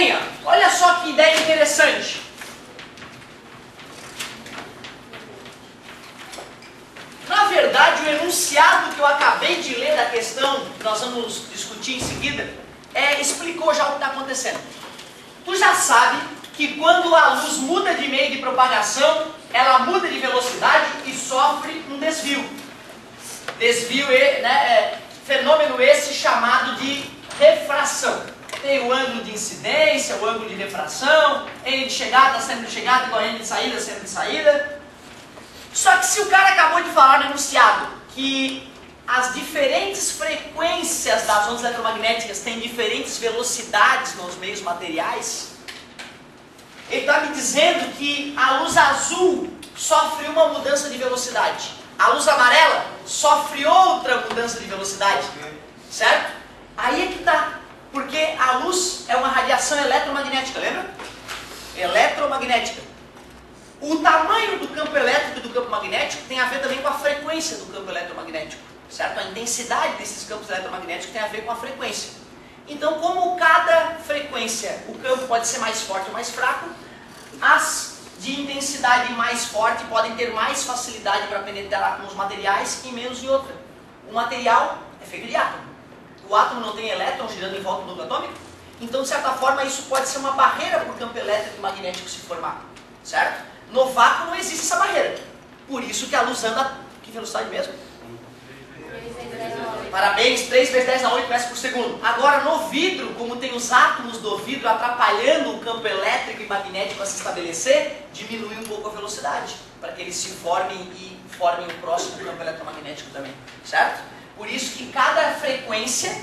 bem, ó, olha só que ideia interessante. Na verdade, o enunciado que eu acabei de ler da questão, que nós vamos discutir em seguida, explicou já o que está acontecendo. Tu já sabe que quando a luz muda de meio de propagação, ela muda de velocidade e sofre um desvio. Desvio, né, fenômeno esse chamado de refração. Tem o ângulo de incidência, o ângulo de refração, N de chegada, sendo de chegada, igual a N de saída, sendo de saída. Só que se o cara acabou de falar no enunciado que as diferentes frequências das ondas eletromagnéticas têm diferentes velocidades nos meios materiais, ele está me dizendo que a luz azul sofre uma mudança de velocidade, a luz amarela sofre outra mudança de velocidade, certo? Aí é que está, porque a luz é uma radiação eletromagnética, lembra? Eletromagnética. O tamanho do campo elétrico e do campo magnético tem a ver também com a frequência do campo eletromagnético, certo? A intensidade desses campos eletromagnéticos tem a ver com a frequência. Então, como cada frequência, o campo pode ser mais forte ou mais fraco, as de intensidade mais forte podem ter mais facilidade para penetrar nos materiais e menos em outra. O material é feito de átomo. O átomo não tem elétrons girando em volta do núcleo atômico, então, de certa forma, isso pode ser uma barreira para o campo elétrico e magnético se formar, certo? No vácuo não existe essa barreira. Por isso que a luz anda... Que velocidade mesmo? Parabéns, 3 vezes 10 a 8 metros por segundo. Agora, no vidro, como tem os átomos do vidro atrapalhando o campo elétrico e magnético a se estabelecer, diminui um pouco a velocidade, para que eles se formem e formem o próximo campo eletromagnético também, certo? Por isso que cada frequência,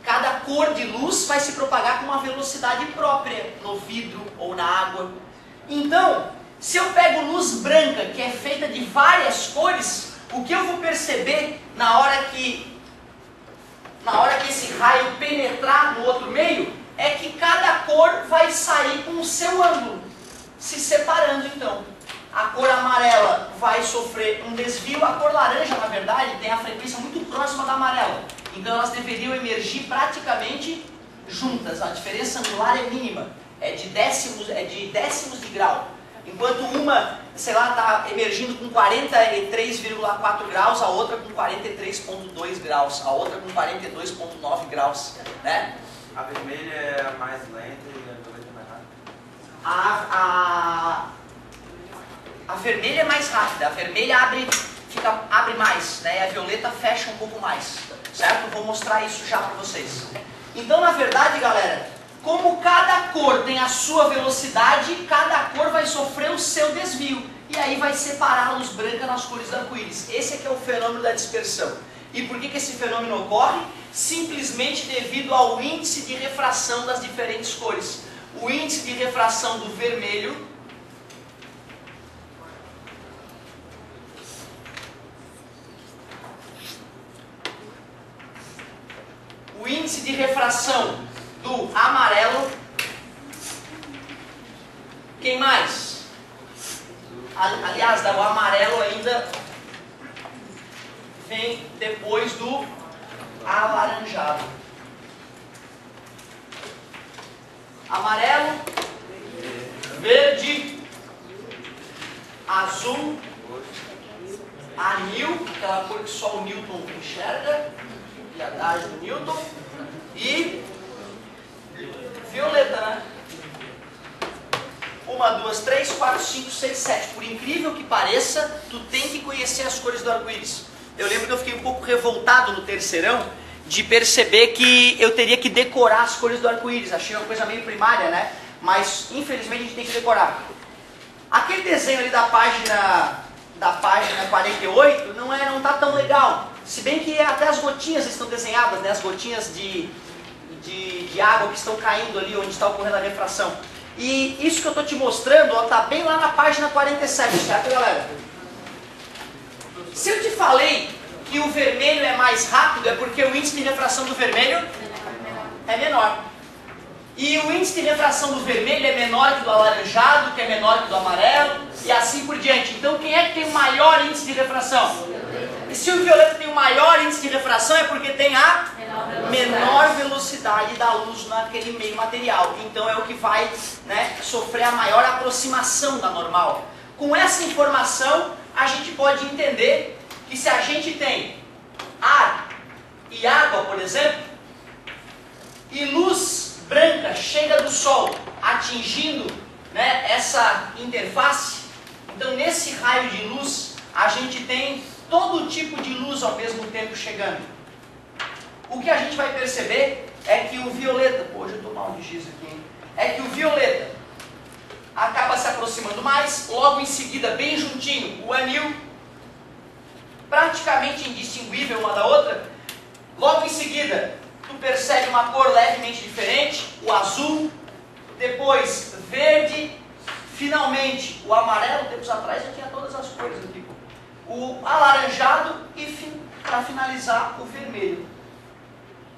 cada cor de luz vai se propagar com uma velocidade própria no vidro ou na água. Então, se eu pego luz branca, que é feita de várias cores, o que eu vou perceber na hora que esse raio penetrar no outro meio, é que cada cor vai sair com o seu ângulo, se separando então. A cor amarela vai sofrer um desvio, a cor laranja, na verdade, tem a frequência muito próxima da amarela. Então elas deveriam emergir praticamente juntas, a diferença angular é mínima, é de décimos de grau. Enquanto uma, sei lá, está emergindo com 43,4 graus, a outra com 43,2 graus, a outra com 42,9 graus, né? A vermelha é a mais lenta e a violeta é mais rápida? A vermelha é mais rápida, a vermelha abre mais, né? E a violeta fecha um pouco mais, certo? Vou mostrar isso já para vocês. Então, na verdade, galera, como cada cor tem a sua velocidade, cada cor vai sofrer o seu desvio. E aí vai separar a luz branca nas cores do arco-íris. Esse é que é o fenômeno da dispersão. E por que esse fenômeno ocorre? Simplesmente devido ao índice de refração das diferentes cores. O índice de refração do vermelho o índice de refração do amarelo. Quem mais? Aliás, o amarelo ainda vem depois do alaranjado. Amarelo, verde, azul, anil, aquela cor que só o Newton enxerga, viadagem do Newton, e violeta, né? 1, 2, 3, 4, 5, 6, 7. Por incrível que pareça, tu tem que conhecer as cores do arco-íris. Eu lembro que eu fiquei um pouco revoltado no terceirão de perceber que eu teria que decorar as cores do arco-íris. Achei uma coisa meio primária, né? Mas infelizmente a gente tem que decorar. Aquele desenho ali da página 48 não tá tão legal. Se bem que até as gotinhas estão desenhadas, né? As gotinhas de água que estão caindo ali onde está ocorrendo a refração. E isso que eu estou te mostrando está bem lá na página 47, certo, galera? Se eu te falei que o vermelho é mais rápido, é porque o índice de refração do vermelho é menor. E o índice de refração do vermelho é menor que do alaranjado, que é menor que do amarelo, e assim por diante. Então quem é que tem o maior índice de refração? E se o violeta tem o maior índice de refração é porque tem a menor velocidade. velocidade da luz naquele meio material. Então é o que vai, né, sofrer a maior aproximação da normal. Com essa informação, a gente pode entender que se a gente tem ar e água, por exemplo, e luz branca chega do Sol atingindo, né, essa interface, então nesse raio de luz a gente tem todo tipo de luz ao mesmo tempo chegando. O que a gente vai perceber é que o violeta, pô, hoje eu estou mal de giz aqui, hein? É que o violeta acaba se aproximando mais, logo em seguida, bem juntinho, o anil, praticamente indistinguível uma da outra, logo em seguida, tu percebe uma cor levemente diferente, o azul, depois verde, finalmente o amarelo, tempos atrás já tinha todas as cores aqui, o alaranjado e, para finalizar, o vermelho.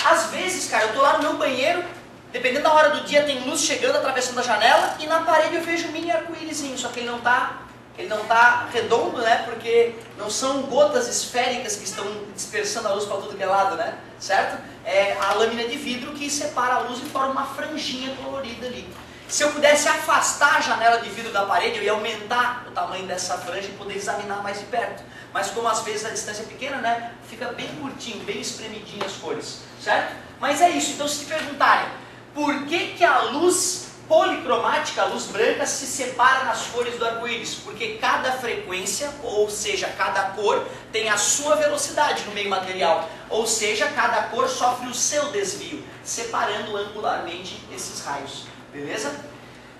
Às vezes, cara, eu tô lá no meu banheiro, dependendo da hora do dia, tem luz chegando, atravessando a janela, e na parede eu vejo um mini arco-írisinho, só que ele não tá redondo, né, porque não são gotas esféricas que estão dispersando a luz para tudo que é lado, né, certo? É a lâmina de vidro que separa a luz e forma uma franjinha colorida ali. Se eu pudesse afastar a janela de vidro da parede, eu ia aumentar o tamanho dessa franja e poder examinar mais de perto. Mas como às vezes a distância é pequena, né, fica bem curtinho, bem espremidinho as cores, certo? Mas é isso, então se te perguntarem, por que a luz policromática, a luz branca, se separa nas cores do arco-íris? Porque cada frequência, ou seja, cada cor, tem a sua velocidade no meio material. Ou seja, cada cor sofre o seu desvio, separando angularmente esses raios. Beleza?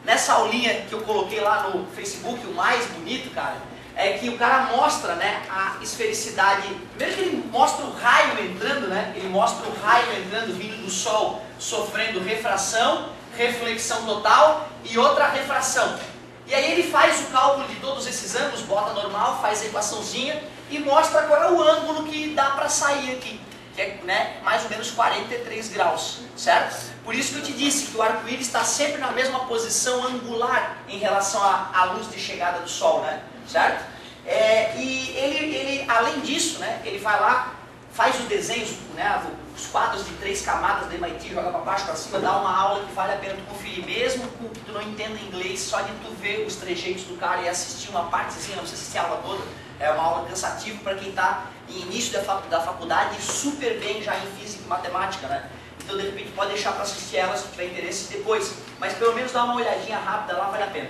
Nessa aulinha que eu coloquei lá no Facebook, o mais bonito, cara, é que o cara mostra, né, a esfericidade. Primeiro que ele mostra o raio entrando, né? Ele mostra o raio entrando, vindo do Sol, sofrendo refração, reflexão total e outra refração. E aí ele faz o cálculo de todos esses ângulos, bota normal, faz a equaçãozinha e mostra qual é o ângulo que dá para sair aqui, que é, né, mais ou menos 43 graus, certo? Por isso que eu te disse que o arco-íris está sempre na mesma posição angular em relação à luz de chegada do Sol, né? Certo? E ele, além disso, né, ele vai lá, faz os desenhos, né, os quadros de 3 camadas da MIT, joga para baixo, para cima, dá uma aula que vale a pena tu conferir, mesmo que tu não entenda inglês, só de tu ver os trejeitos do cara e assistir uma partezinha, não precisa assistir a aula toda, é uma aula cansativa para quem está em início da faculdade, super bem já em física e matemática, né? Então de repente pode deixar para assistir ela se tiver interesse depois, mas pelo menos dá uma olhadinha rápida lá, vale a pena.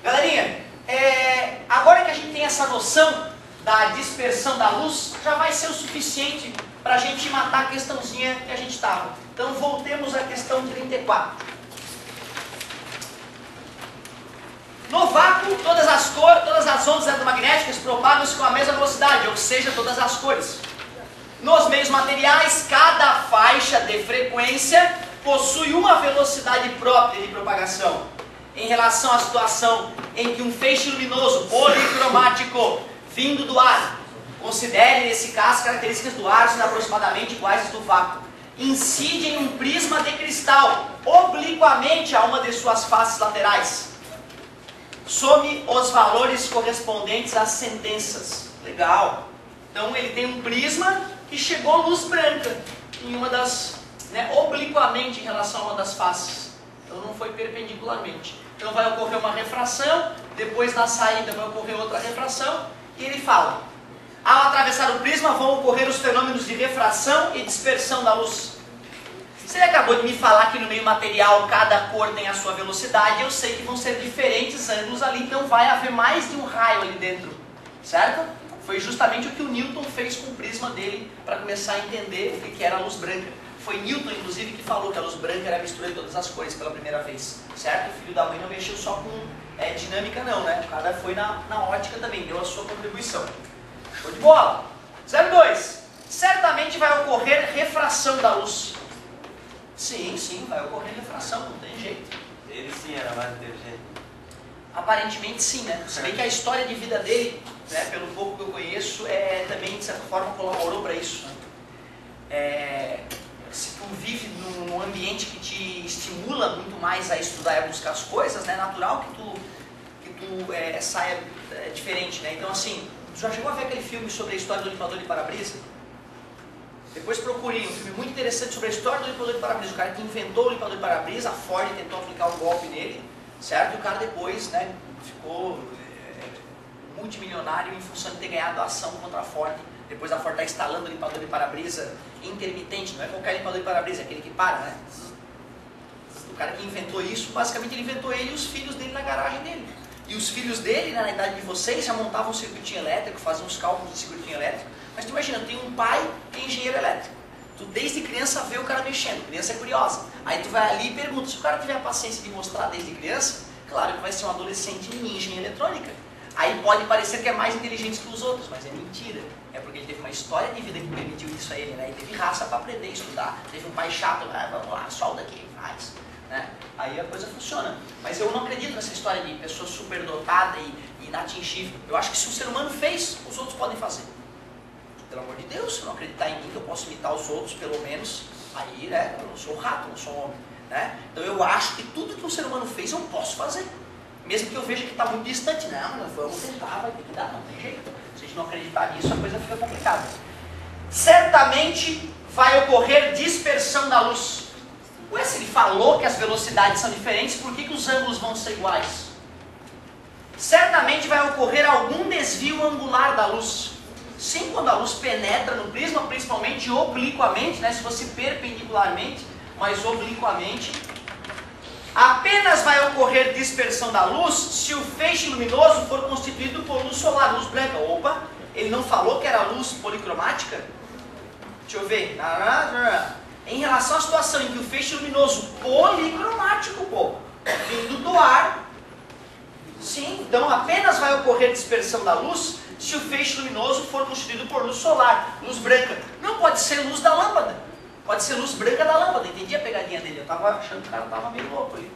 Galerinha, agora que a gente tem essa noção da dispersão da luz, já vai ser o suficiente para a gente matar a questãozinha que a gente estava. Então voltemos à questão 34. No vácuo, todas as ondas eletromagnéticas propagam-se com a mesma velocidade, ou seja, todas as cores. Nos meios materiais, cada faixa de frequência possui uma velocidade própria de propagação. Em relação à situação em que um feixe luminoso policromático vindo do ar, considere nesse caso as características do ar sendo aproximadamente iguais às do vácuo, incide em um prisma de cristal obliquamente a uma de suas faces laterais. Some os valores correspondentes às sentenças. Legal. Então ele tem um prisma e chegou luz branca em uma das, né, obliquamente em relação a uma das faces. Então não foi perpendicularmente. Então vai ocorrer uma refração, depois na saída vai ocorrer outra refração, e ele fala: ao atravessar o prisma vão ocorrer os fenômenos de refração e dispersão da luz. Você acabou de me falar que no meio material cada cor tem a sua velocidade, eu sei que vão ser diferentes ângulos ali, então vai haver mais de um raio ali dentro, certo? Foi justamente o que o Newton fez com o prisma dele para começar a entender o que era a luz branca. Foi Newton, inclusive, que falou que a luz branca era a mistura de todas as cores pela primeira vez, certo? O filho da mãe não mexeu só com dinâmica não, né? O cara foi na ótica também, deu a sua contribuição. Show de bola! 02. Certamente vai ocorrer refração da luz. Sim, sim, vai ocorrer refração, não tem jeito. Ele sim era mais inteligente. Aparentemente sim, né? Se bem que a história de vida dele, né, pelo pouco que eu conheço, também de certa forma colaborou para isso, né? Se tu vive num ambiente que te estimula muito mais a estudar e a buscar as coisas, né, é natural que tu saia diferente, né? Então assim, tu já chegou a ver aquele filme sobre a história do limpador de para-brisa? Depois procurem um filme muito interessante sobre a história do limpador de para-brisa. O cara que inventou o limpador de para-brisa, a Ford tentou aplicar um golpe nele, certo? E o cara depois, né, ficou multimilionário em função de ter ganhado a ação contra a Ford. Depois a Ford está instalando o limpador de para-brisa intermitente, não é qualquer limpador de para-brisa, é aquele que para, né? O cara que inventou isso, basicamente ele inventou ele e os filhos dele na garagem dele. E os filhos dele, na idade de vocês, já montavam um circuitinho elétrico, faziam uns cálculos de circuitinho elétrico. Mas tu imagina, tem um pai que é engenheiro elétrico. Tu desde criança vê o cara mexendo, criança é curiosa. Aí tu vai ali e pergunta, se o cara tiver a paciência de mostrar desde criança, claro que vai ser um adolescente ninja em eletrônica. Aí pode parecer que é mais inteligente que os outros, mas é mentira. É porque ele teve uma história de vida que permitiu isso a ele, né? Ele teve raça para aprender a estudar. Teve um pai chato, vamos lá, solda aqui, faz. Né? Aí a coisa funciona. Mas eu não acredito nessa história de pessoa superdotada e inatingível. Eu acho que se o ser humano fez, os outros podem fazer. Pelo amor de Deus, se eu não acreditar em mim, que eu posso imitar os outros, pelo menos, aí, né, eu não sou um rato, não sou um homem. Né? Então eu acho que tudo que um ser humano fez, eu posso fazer. Mesmo que eu veja que está muito distante. Não, nós vamos tentar, vai ter que dar, não tem jeito. Se a gente não acreditar nisso, a coisa fica complicada. Certamente vai ocorrer dispersão da luz. Ué, se ele falou que as velocidades são diferentes, por que os ângulos vão ser iguais? Certamente vai ocorrer algum desvio angular da luz. Sim, quando a luz penetra no prisma, principalmente obliquamente, né, se fosse perpendicularmente, mas obliquamente, apenas vai ocorrer dispersão da luz se o feixe luminoso for constituído por luz solar, luz branca. Opa, ele não falou que era luz policromática? Deixa eu ver. Em relação à situação em que o feixe luminoso policromático, pô, vindo do ar, sim, então apenas vai ocorrer dispersão da luz se o feixe luminoso for constituído por luz solar, luz branca. Não pode ser luz da lâmpada, pode ser luz branca da lâmpada. Entendi a pegadinha dele, eu estava achando que o cara estava meio louco ali.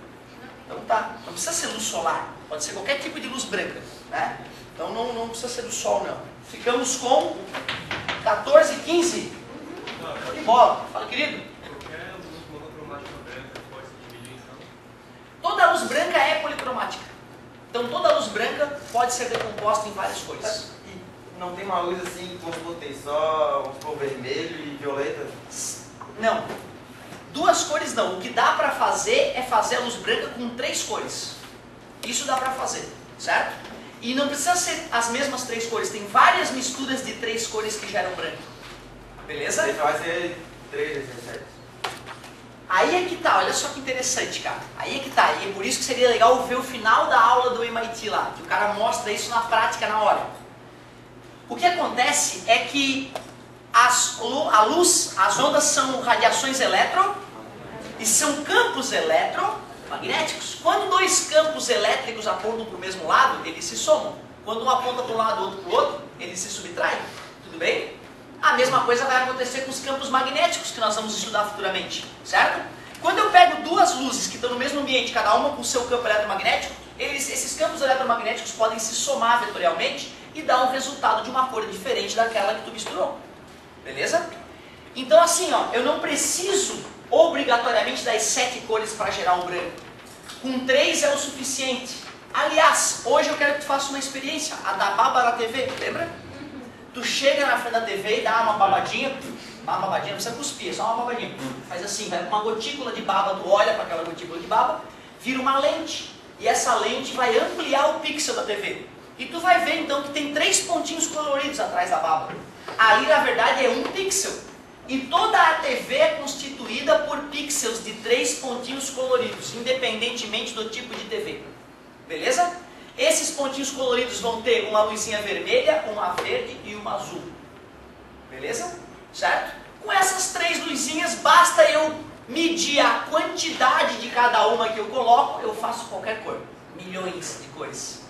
Então tá, não precisa ser luz solar, pode ser qualquer tipo de luz branca, né? Então não precisa ser do sol, não. Ficamos com 14 e 15. Show de bola. Fala, querido. Qualquer luz monocromática branca pode se dividir, então? Toda luz branca é policromática. Então toda luz branca pode ser decomposta em várias cores. E não tem uma luz assim, vamos supor, tem só, vamos supor, vermelho e violeta? Não. Duas cores não. O que dá para fazer é fazer a luz branca com 3 cores. Isso dá para fazer, certo? E não precisa ser as mesmas 3 cores. Tem várias misturas de 3 cores que geram branco. Beleza? Vai ser 3, 17. Aí é que tá, olha só que interessante, cara. Aí é que tá, e é por isso que seria legal ver o final da aula do MIT lá, que o cara mostra isso na prática na hora. O que acontece é que a luz, as ondas são radiações e são campos eletromagnéticos. Quando 2 campos elétricos apontam para o mesmo lado, eles se somam. Quando um aponta para um lado e outro para o outro, eles se subtraem. Tudo bem? A mesma coisa vai acontecer com os campos magnéticos que nós vamos estudar futuramente, certo? Quando eu pego 2 luzes que estão no mesmo ambiente, cada uma com o seu campo eletromagnético, esses campos eletromagnéticos podem se somar vetorialmente e dar um resultado de uma cor diferente daquela que tu misturou. Beleza? Então assim, ó, eu não preciso obrigatoriamente das 7 cores para gerar um branco. Com 3 é o suficiente. Aliás, hoje eu quero que tu faça uma experiência, a da baba na TV, lembra? Tu chega na frente da TV e dá uma babadinha, não precisa cuspir, é só uma babadinha. Faz assim, vai com uma gotícula de baba, tu olha para aquela gotícula de baba, vira uma lente. E essa lente vai ampliar o pixel da TV. E tu vai ver então que tem 3 pontinhos coloridos atrás da baba. Ali na verdade é 1 pixel. E toda a TV é constituída por pixels de 3 pontinhos coloridos, independentemente do tipo de TV. Beleza? Esses pontinhos coloridos vão ter uma luzinha vermelha, uma verde e uma azul. Beleza? Certo? Com essas 3 luzinhas, basta eu medir a quantidade de cada uma que eu coloco, eu faço qualquer cor. Milhões de cores.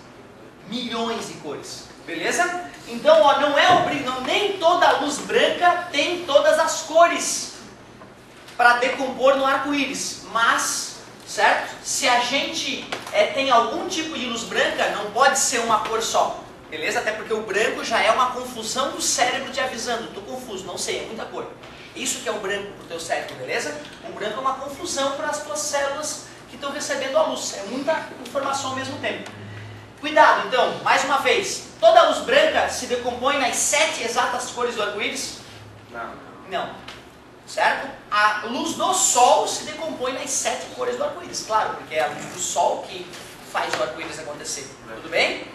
Milhões de cores. Beleza? Então, ó, nem toda luz branca tem todas as cores para decompor no arco-íris. Mas, certo? Se a gente tem algum tipo de luz branca, não pode ser uma cor só. Beleza? Até porque o branco já é uma confusão do cérebro te avisando. Estou confuso, não sei, é muita cor. Isso que é o branco para o teu cérebro, beleza? O branco é uma confusão para as tuas células que estão recebendo a luz. É muita informação ao mesmo tempo. Cuidado, então, mais uma vez. Toda luz branca se decompõe nas 7 exatas cores do arco-íris? Não. Não. Certo? A luz do Sol se decompõe nas 7 cores do arco-íris, claro, porque é a luz do Sol que faz o arco-íris acontecer. Tudo bem?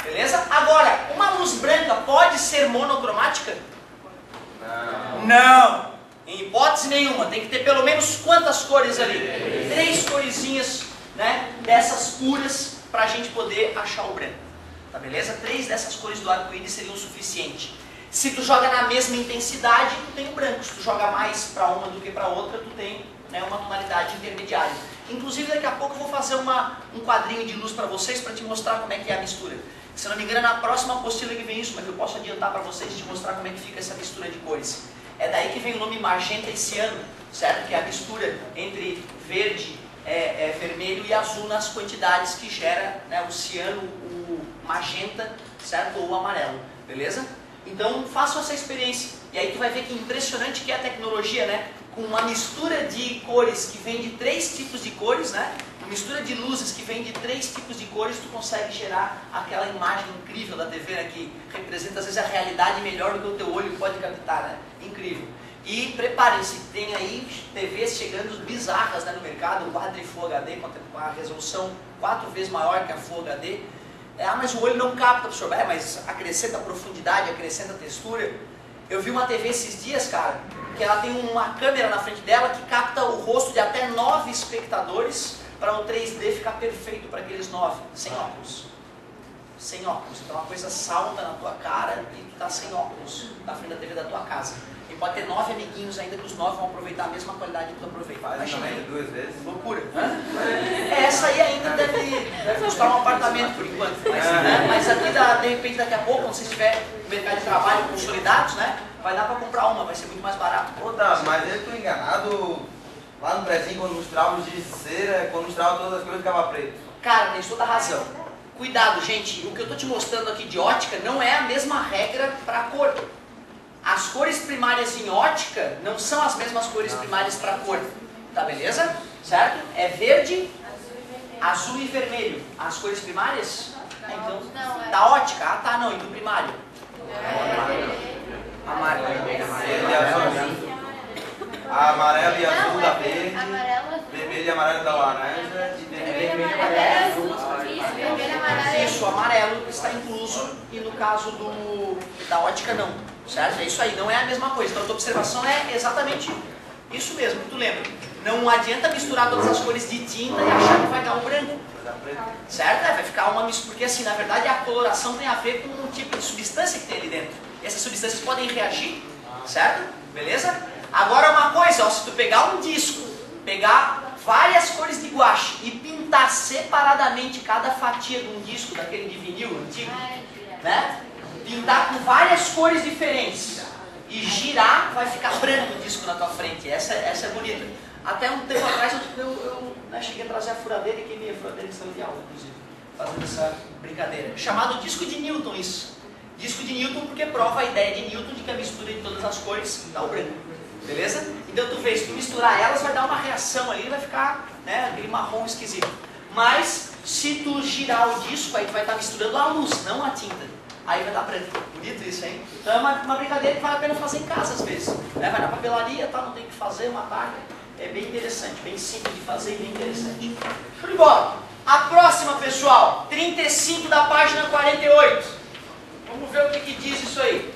Beleza? Agora, uma luz branca pode ser monocromática? Não. Não! Em hipótese nenhuma. Tem que ter pelo menos quantas cores ali? 3 coresinhas, né, dessas puras para a gente poder achar o branco. Tá beleza? 3 dessas cores do arco-íris seriam o suficiente. Se tu joga na mesma intensidade, tu tem o branco. Se tu joga mais para uma do que para outra, tu tem, né, uma tonalidade intermediária. Inclusive, daqui a pouco eu vou fazer um quadrinho de luz para vocês, para te mostrar como é que é a mistura. Se não me engano, na próxima apostila que vem isso, mas eu posso adiantar para vocês e te mostrar como é que fica essa mistura de cores. É daí que vem o nome magenta e ciano, certo? Que é a mistura entre verde, vermelho e azul nas quantidades que gera, né, o ciano, o magenta, certo? Ou o amarelo, beleza? Então façam essa experiência. E aí tu vai ver que impressionante que é a tecnologia, né? Com uma mistura de cores que vem de 3 tipos de cores, né? Uma mistura de luzes que vem de 3 tipos de cores, tu consegue gerar aquela imagem incrível da TV, né? Que representa às vezes a realidade melhor do que o teu olho pode captar, né? Incrível. E preparem-se, tem aí TVs chegando bizarras, né, no mercado, Quadri Full HD, com a resolução 4 vezes maior que a Full HD. Mas o olho não capta, professor. Mas acrescenta profundidade, acrescenta textura. Eu vi uma TV esses dias, cara, que ela tem uma câmera na frente dela que capta o rosto de até 9 espectadores para o 3D ficar perfeito para aqueles 9, sem óculos. Sem óculos. Então a coisa salta na tua cara e tu tá sem óculos na frente da TV da tua casa. E pode ter 9 amiguinhos ainda que os 9 vão aproveitar a mesma qualidade que tu aproveita. Faz 92 vezes. Loucura. Essa aí ainda deve custar um apartamento por enquanto. Mas aqui, de repente, daqui a pouco, quando você estiver no mercado de trabalho consolidados, né, vai dar para comprar uma, vai ser muito mais barato. Outra, mas eu estou enganado. Lá no prezinho, quando misturava de cera, quando misturava todas as coisas, ficava preto. Cara, tem toda a razão. Cuidado, gente. O que eu estou te mostrando aqui de ótica não é a mesma regra para cor. As cores primárias em ótica não são as mesmas cores primárias para cor, tá beleza? Certo? É verde, azul e vermelho. As cores primárias? Então, da ótica? Ah, tá, não. E do primário? Amarelo e azul da verde, vermelho e amarelo da laranja, e vermelho e amarelo azul. Isso, o amarelo está incluso e no caso da ótica não, certo? É isso aí, não é a mesma coisa. Então a tua observação é exatamente isso mesmo, que tu lembra. Não adianta misturar todas as cores de tinta e achar que vai dar um branco, certo? Vai ficar uma mistura, porque assim, na verdade a coloração tem a ver com o tipo de substância que tem ali dentro. Essas substâncias podem reagir, certo? Beleza? Agora uma coisa, ó, se tu pegar um disco, pegar várias cores de guache e pintar separadamente cada fatia de um disco, daquele de vinil antigo, né? Pintar com várias cores diferentes e girar, vai ficar branco o disco na tua frente. Essa é bonita. Até um tempo atrás eu cheguei a trazer a furadeira e queimei a furadeira em sala de aula, inclusive, fazendo essa brincadeira. Chamado disco de Newton isso. Disco de Newton porque prova a ideia de Newton de que a mistura de todas as cores dá o branco. Beleza? Então tu vê, se tu misturar elas vai dar uma reação ali, vai ficar, né, aquele marrom esquisito. Mas se tu girar o disco, aí tu vai estar misturando a luz, não a tinta. Aí vai dar branco. Bonito isso, hein? Então é uma brincadeira que vale a pena fazer em casa às vezes. Né? Vai na papelaria, tá? Não tem que fazer uma tarde. É bem interessante, bem simples de fazer e bem interessante. Show de bola! A próxima, pessoal, 35 da página 48. Vamos ver o que diz isso aí.